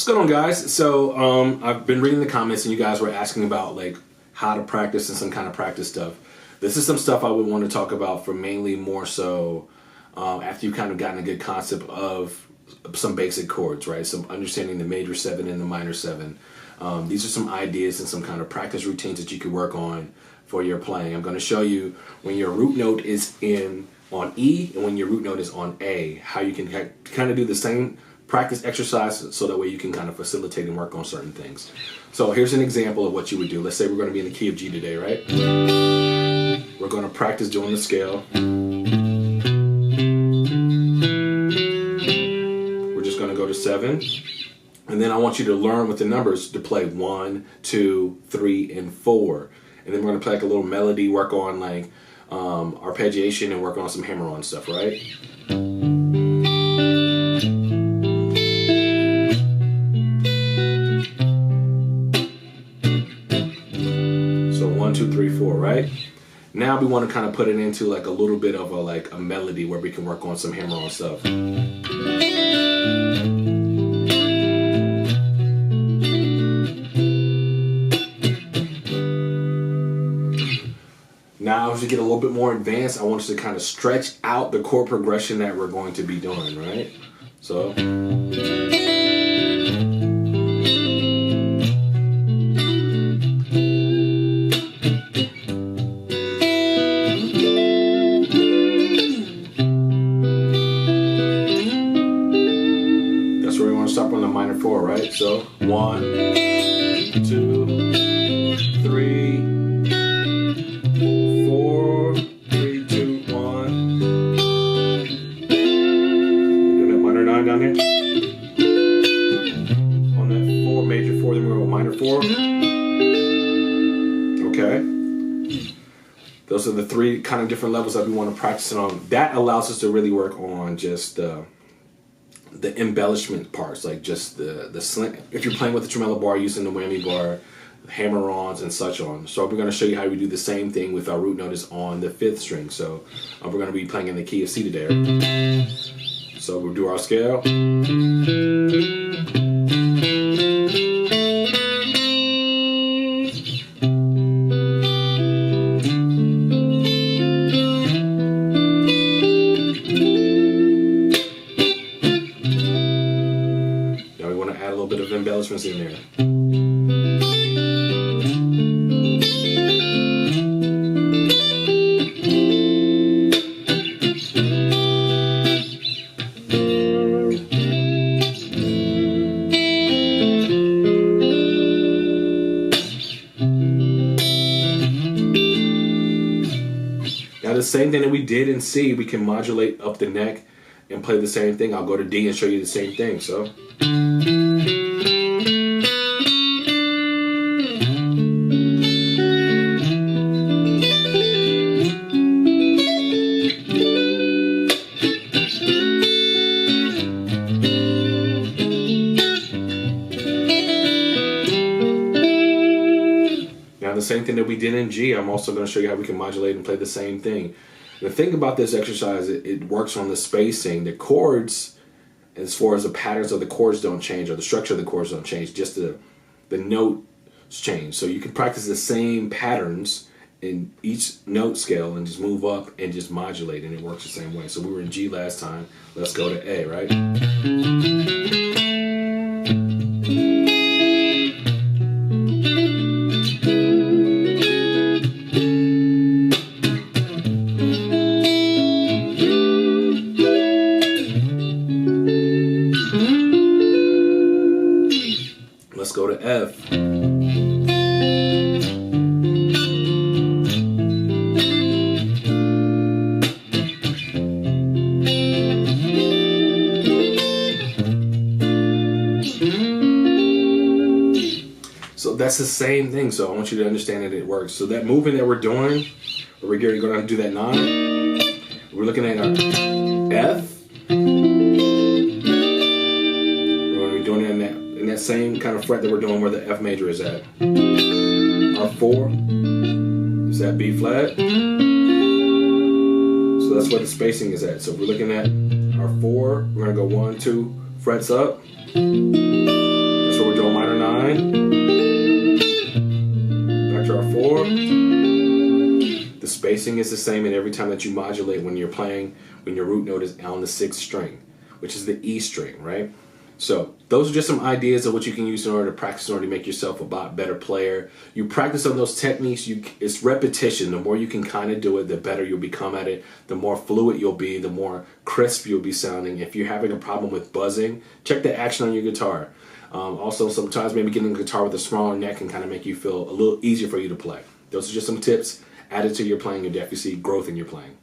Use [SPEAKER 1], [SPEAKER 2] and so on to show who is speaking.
[SPEAKER 1] going on, guys? So I've been reading the comments and you guys were asking about like how to practice and some kind of practice stuff. This is some stuff I would want to talk about for mainly more so after you've kind of gotten a good concept of some basic chords, right? Some understanding the major 7 and the minor 7. These are some ideas and some kind of practice routines that you can work on for your playing. I'm going to show you when your root note is on E and when your root note is on A, how you can kind of do the same practice exercise so that way you can kind of facilitate and work on certain things. So here's an example of what you would do. Let's say we're going to be in the key of G today, right? We're going to practice doing the scale. We're just going to go to 7. And then I want you to learn with the numbers to play 1, 2, 3, and 4. And then we're going to play like a little melody, work on like arpeggiation and work on some hammer-on stuff, right? So 1, 2, 3, 4, right? Now we want to kind of put it into like a little bit of a melody where we can work on some hammer-on stuff. Now, as we get a little bit more advanced, I want us to kind of stretch out the chord progression that we're going to be doing, right? So. That's where we want to stop on the minor 4, right? So, 1, 2, 3. 4, 3, 2, 1. Do that minor 9 down here. On that 4, major 4, then we're going to minor 4. Okay. Those are the 3 kind of different levels that we want to practice it on. That allows us to really work on just the embellishment parts, like just the slant. If you're playing with the tremolo bar, using the whammy bar, hammer-ons and such on. So we're going to show you how we do the same thing with our root note is on the 5th string. So we're going to be playing in the key of C today. So we'll do our scale. Now we want to add a little bit of embellishments in there. Now the same thing that we did in C, we can modulate up the neck and play the same thing. I'll go to D and show you the same thing. So. The same thing that we did in G, I'm also going to show you how we can modulate and play the same thing. The thing about this exercise, it works on the spacing. The chords, as far as the patterns of the chords don't change, or the structure of the chords don't change, just the notes change. So you can practice the same patterns in each note scale and just move up and just modulate, and it works the same way. So we were in G last time. Let's go to A, right? Let's go to F. So that's the same thing. So I want you to understand that it works. So that movement that we're doing, where we're going to do that 9, we're looking at our F. In that same kind of fret that we're doing where the F major is at. Our 4 is at B flat. So that's where the spacing is at. So if we're looking at our 4, we're going to go 1, 2 frets up. everything is the same, and every time that you modulate when you're playing, when your root note is on the 6th string, which is the E string, right? So those are just some ideas of what you can use in order to practice, in order to make yourself a better player. You practice on those techniques. It's repetition. The more you can kind of do it, the better you'll become at it. The more fluid you'll be, the more crisp you'll be sounding. If you're having a problem with buzzing, check the action on your guitar. Also, sometimes maybe getting a guitar with a smaller neck can kind of make you feel a little easier for you to play. Those are just some tips. Add it to your playing. You'll definitely see growth in your playing.